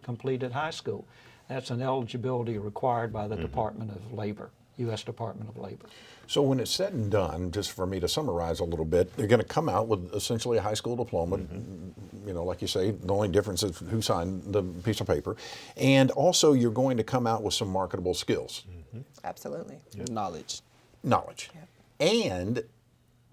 completed high school. That's an eligibility required by the Department of Labor, U.S. Department of Labor. So when it's said and done, just for me to summarize a little bit, they're going to come out with essentially a high school diploma. You know, like you say, the only difference is who signed the piece of paper. And also you're going to come out with some marketable skills. Absolutely. Knowledge. Knowledge. And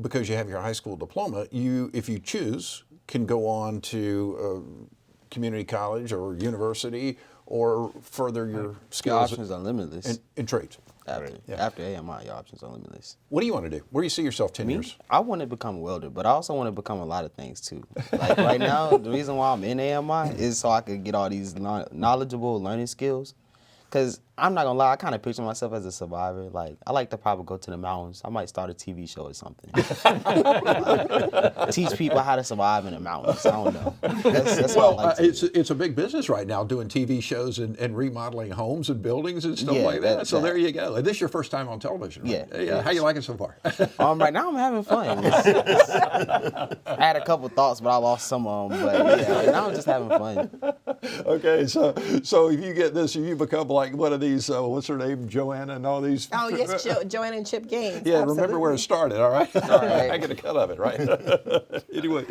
because you have your high school diploma, you, if you choose, can go on to community college or university or further your Your skills options are limitless. in trades. After AMI, your options are limitless. What do you want to do? Where do you see yourself 10 years? I want to become a welder, but I also want to become a lot of things too. Like right now, the reason why I'm in AMI is so I could get all these knowledgeable learning skills. Because I'm not going to lie, I kind of picture myself as a survivor. Like, I like to probably go to the mountains. I might start a TV show or something. Like, teach people how to survive in the mountains. I don't know. That's what I like to do. It's a big business right now, doing TV shows and remodeling homes and buildings and stuff Yeah, like that. So that. there you go. And this is your first time on television, right? Yeah. How you like it so far? Right now I'm having fun. I had a couple thoughts, but I lost some of them. But yeah, right now I'm just having fun. Okay, so if you get this, you become like one of these, what's her name, Joanna and all these. Oh, yes, Joanna and Chip Gaines. Yeah, Absolutely. remember where it started, all right? right. I get a cut of it, right? Anyway,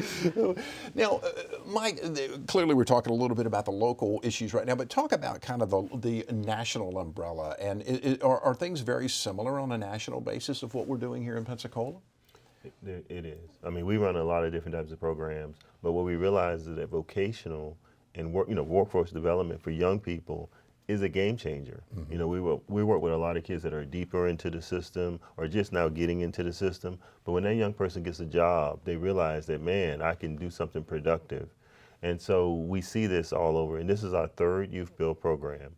now, Mike, clearly we're talking a little bit about the local issues right now, but talk about kind of the national umbrella. And are things very similar on a national basis of what we're doing here in Pensacola? It is. I mean, we run a lot of different types of programs, but what we realize is that vocational and workforce development for young people is a game changer. You know, we work with a lot of kids that are deeper into the system or just now getting into the system. But when that young person gets a job, they realize that, man, I can do something productive. And so we see this all over. And this is our third youth build program.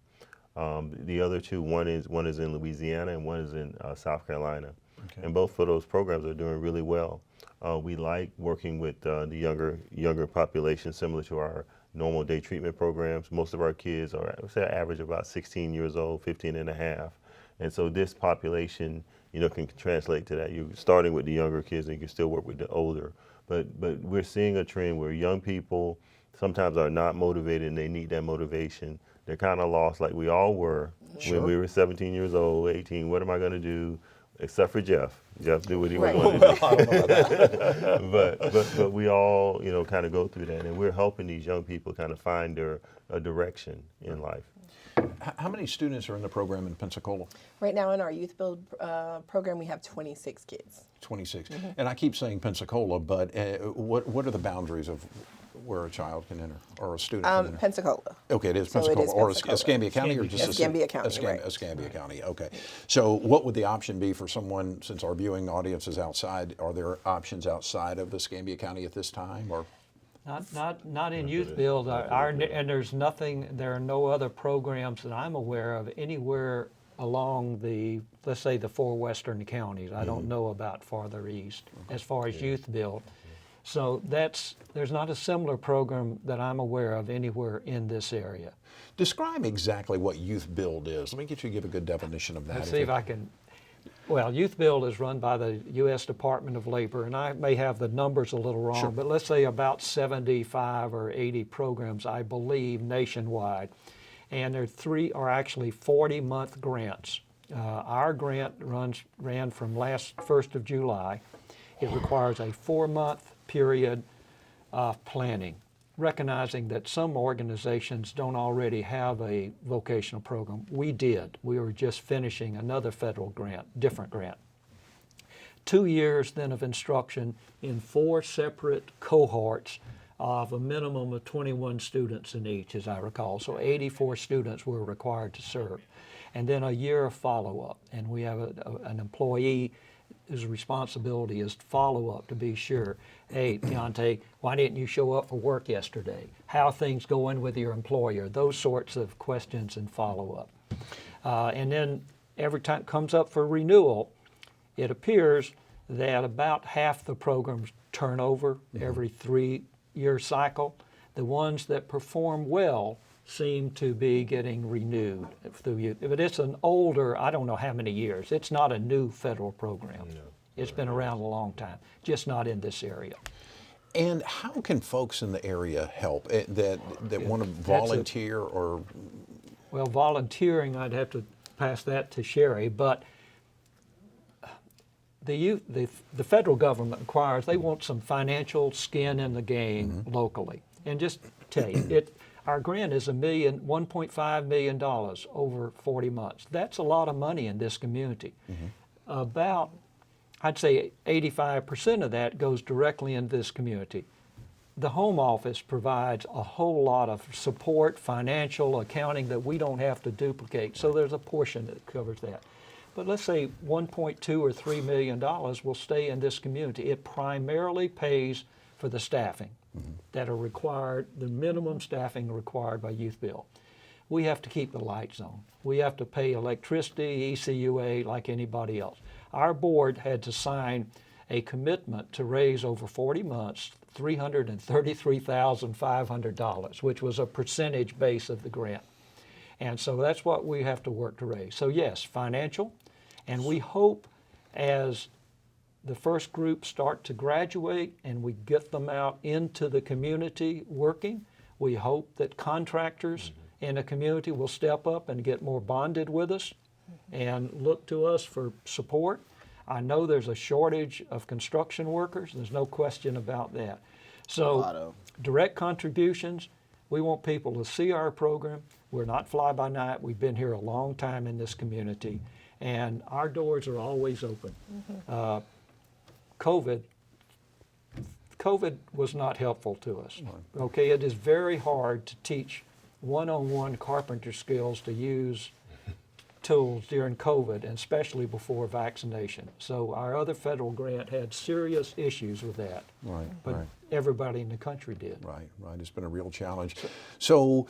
The other two, one is in Louisiana and one is in South Carolina. Okay. And both of those programs are doing really well. We like working with the younger population, similar to our normal day treatment programs. Most of our kids are, I would say, average about 16 years old, 15 and a half. And so this population, you know, can translate to that. You're starting with the younger kids and you can still work with the older. But we're seeing a trend where young people sometimes are not motivated and they need that motivation. They're kind of lost like we all were when we were 17 years old, 18. What am I going to do? Except for Jeff. Jeff did what he was going to do. I don't know about that. but we all, you know, kind of go through that, and we're helping these young people kind of find a direction in life. How many students are in the program in Pensacola? Right now in our Youth Build program, we have 26 kids. 26. And I keep saying Pensacola, but what are the boundaries of where a child can enter or a student can enter? Pensacola. Okay, it is So it Pensacola is or Pensacola. Escambia County or just Escambia County, right. Escambia County, okay. So what would the option be for someone, since our viewing audience is outside, are there options outside of Escambia County at this time, or? Not in youth build. And there's nothing. There are no other programs that I'm aware of anywhere along the, let's say, the 4 western counties. I don't know about farther east as far as youth build. So there's not a similar program that I'm aware of anywhere in this area. Describe exactly what Youth Build is. Let me get you to give a good definition of that. Let's see if I can. Well, Youth Build is run by the U.S. Department of Labor, and I may have the numbers a little wrong, but let's say about 75 or 80 programs, I believe, nationwide. And there are actually 40-month grants. Our grant ran from last 1st of July. It requires a 4-month period of planning, recognizing that some organizations don't already have a vocational program. We did. We were just finishing another federal grant, different grant. 2 years then of instruction in 4 separate cohorts of a minimum of 21 students in each, as I recall. So 84 students were required to serve. And then a year of follow-up. And we have an employee whose responsibility is to follow up to be sure. Hey, Teontaye, why didn't you show up for work yesterday? How are things going with your employer? Those sorts of questions and follow-up. And then every time it comes up for renewal, it appears that about half the programs turn over every 3-year cycle. The ones that perform well seem to be getting renewed through youth. But it's an older, I don't know how many years. It's not a new federal program. No. It's been around a long time, just not in this area. And how can folks in the area help that want to volunteer or? Well, volunteering, I'd have to pass that to Cheri, but the federal government requires, they want some financial skin in the game locally. And just tell you, our grant is $1.5 million over 40 months. That's a lot of money in this community. About, I'd say 85% of that goes directly into this community. The Home Office provides a whole lot of support, financial, accounting that we don't have to duplicate. So there's a portion that covers that. But let's say $1.2 or $3 million will stay in this community. It primarily pays for the staffing that are required, the minimum staffing required by Youth Bill. We have to keep the lights on. We have to pay electricity, ECUA, like anybody else. Our board had to sign a commitment to raise over 40 months $333,500, which was a percentage base of the grant. And so that's what we have to work to raise. So yes, financial, and we hope as the first group start to graduate and we get them out into the community working, we hope that contractors in the community will step up and get more bonded with us and look to us for support. I know there's a shortage of construction workers. There's no question about that. So direct contributions, we want people to see our program. We're not fly by night. We've been here a long time in this community, and our doors are always open. COVID was not helpful to us. Okay, it is very hard to teach one-on-one carpenter skills to use tools during COVID, and especially before vaccination. So our other federal grant had serious issues with that. But everybody in the country did. Right. It's been a real challenge. So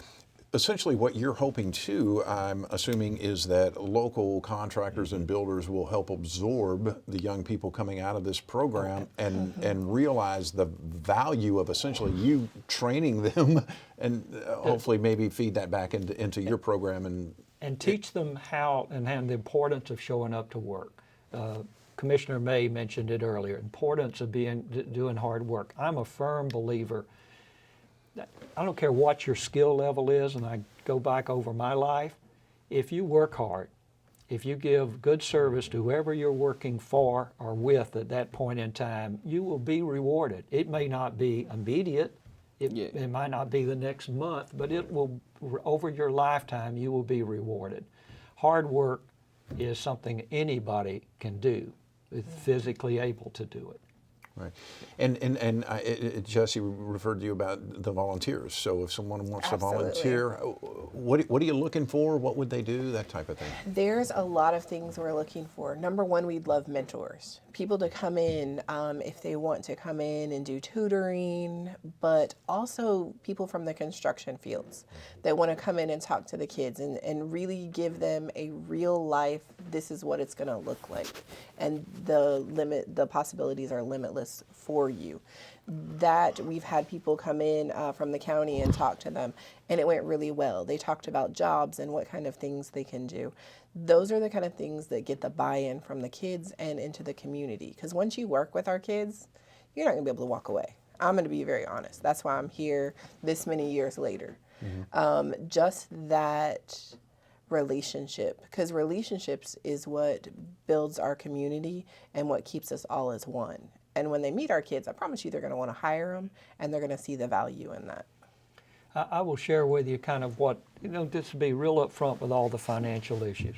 essentially what you're hoping to, I'm assuming, is that local contractors and builders will help absorb the young people coming out of this program and realize the value of essentially you training them and hopefully maybe feed that back into your program and teach them how and the importance of showing up to work. Commissioner May mentioned it earlier, importance of doing hard work. I'm a firm believer. I don't care what your skill level is, and I go back over my life, if you work hard, if you give good service to whoever you're working for or with at that point in time, you will be rewarded. It may not be immediate, it might not be the next month, but it will, over your lifetime, you will be rewarded. Hard work is something anybody can do, is physically able to do it. Right. And Jesse referred to you about the volunteers. So if someone wants to volunteer, what are you looking for? What would they do? That type of thing. There's a lot of things we're looking for. Number one, we'd love mentors. People to come in if they want to come in and do tutoring, but also people from the construction fields that want to come in and talk to the kids and really give them a real life, this is what it's going to look like. And the possibilities are limitless for you. That we've had people come in from the county and talk to them, and it went really well. They talked about jobs and what kind of things they can do. Those are the kind of things that get the buy-in from the kids and into the community. Because once you work with our kids, you're not going to be able to walk away. I'm going to be very honest. That's why I'm here this many years later. Just that relationship, because relationships is what builds our community and what keeps us all as one. And when they meet our kids, I promise you they're going to want to hire them, and they're going to see the value in that. I will share with you kind of what, just to be real upfront with all the financial issues.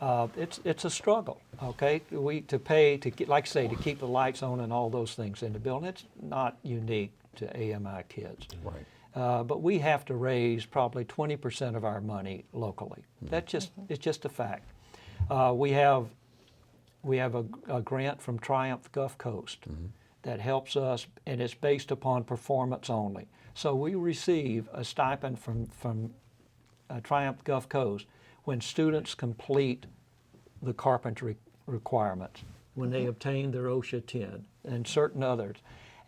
It's a struggle, okay? Like I say, to keep the lights on and all those things in the building. It's not unique to AMIkids. Right. But we have to raise probably 20% of our money locally. It's just a fact. We have a grant from Triumph Gulf Coast that helps us, and it's based upon performance only. So we receive a stipend from Triumph Gulf Coast when students complete the carpentry requirements, when they obtain their OSHA 10 and certain others.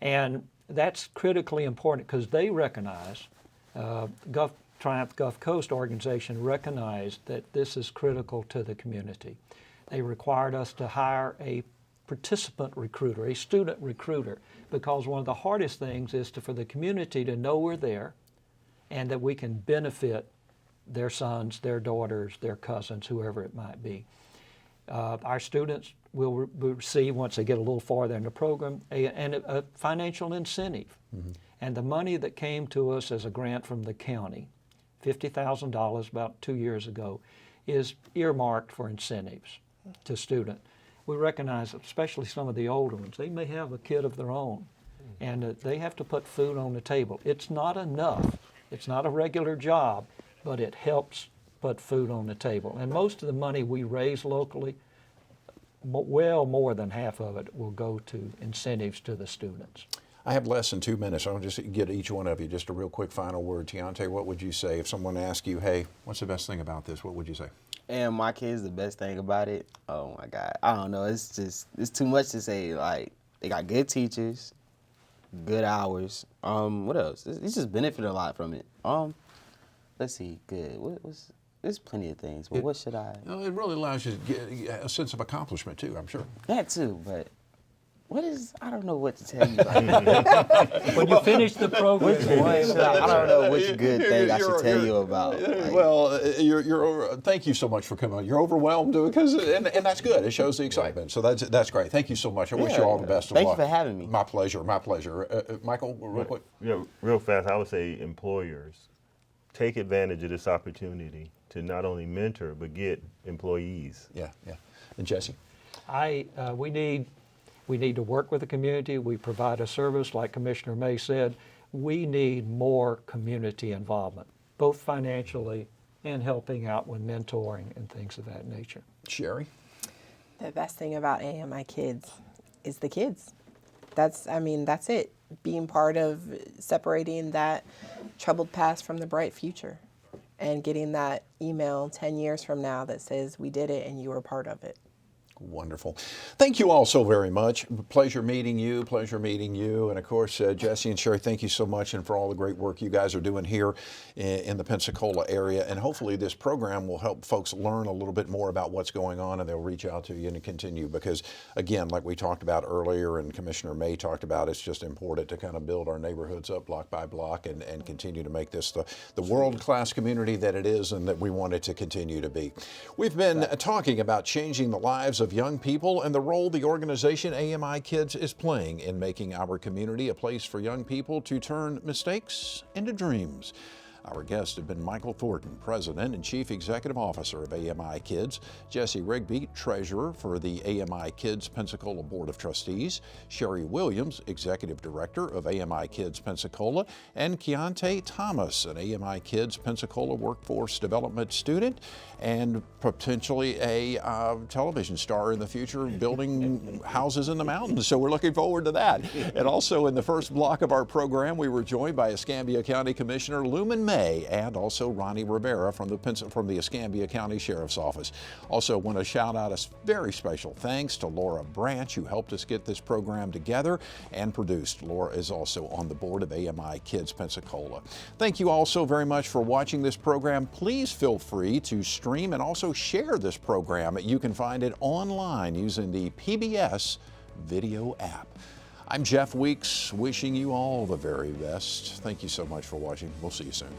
And that's critically important because they recognize, Triumph Gulf Coast organization recognized that this is critical to the community. They required us to hire a participant recruiter, a student recruiter, because one of the hardest things is for the community to know we're there and that we can benefit their sons, their daughters, their cousins, whoever it might be. Our students will receive, once they get a little farther in the program, a financial incentive. Mm-hmm. And the money that came to us as a grant from the county, $50,000 about 2 years ago, is earmarked for incentives to students. We recognize, especially some of the older ones, they may have a kid of their own, and they have to put food on the table. It's not enough. It's not a regular job, but it helps put food on the table. And most of the money we raise locally, well more than half of it will go to incentives to the students. I have less than 2 minutes. I'll just get each one of you just a real quick final word. Teontaye, what would you say if someone asked you, hey, what's the best thing about this? What would you say? And my kids, the best thing about it, oh my God, I don't know. It's too much to say. Like, they got good teachers, good hours. What else? It's just benefited a lot from it. Let's see, good. There's plenty of things, but what should I? It really allows you to get a sense of accomplishment too, I'm sure. That too, but I don't know what to tell you about. When you finish the program, I don't know which good thing I should tell you about. Like, well, thank you so much for coming on. You're overwhelmed because, and that's good. It shows the excitement. So that's great. Thank you so much. I wish you all the best of luck. Thank you for having me. My pleasure. My pleasure. Michael, real quick. Yeah, real fast. I would say employers, take advantage of this opportunity to not only mentor but get employees. Yeah. And Jesse, we need to work with the community. We provide a service, like Commissioner May said. We need more community involvement, both financially and helping out with mentoring and things of that nature. Cheri? The best thing about AMIkids is the kids. That's it. Being part of separating that troubled past from the bright future and getting that email 10 years from now that says we did it and you were part of it. Wonderful. Thank you all so very much. Pleasure meeting you. And of course, Jesse and Cheri, thank you so much and for all the great work you guys are doing here in the Pensacola area. And hopefully this program will help folks learn a little bit more about what's going on, and they'll reach out to you and continue because, again, like we talked about earlier and Commissioner May talked about, it's just important to kind of build our neighborhoods up block by block and continue to make this the world-class community that it is and that we want it to continue to be. We've been talking about changing the lives of young people and the role the organization AMIkids is playing in making our community a place for young people to turn mistakes into dreams. Our guests have been Michael Thornton, President and Chief Executive Officer of AMIkids, Jesse Rigby, Treasurer for the AMIkids Pensacola Board of Trustees, Cheri Williams, Executive Director of AMIkids Pensacola, and Teontaye Thomas, an AMIkids Pensacola Workforce Development student and potentially a television star in the future building houses in the mountains. So we're looking forward to that. And also in the first block of our program, we were joined by Escambia County Commissioner Lumon and also Ronnie Rivera from the Escambia County Sheriff's Office. Also want to shout out a very special thanks to Laura Branch, who helped us get this program together and produced. Laura is also on the board of AMIkids Pensacola. Thank you all so very much for watching this program. Please feel free to stream and also share this program. You can find it online using the PBS video app. I'm Jeff Weeks, wishing you all the very best. Thank you so much for watching. We'll see you soon.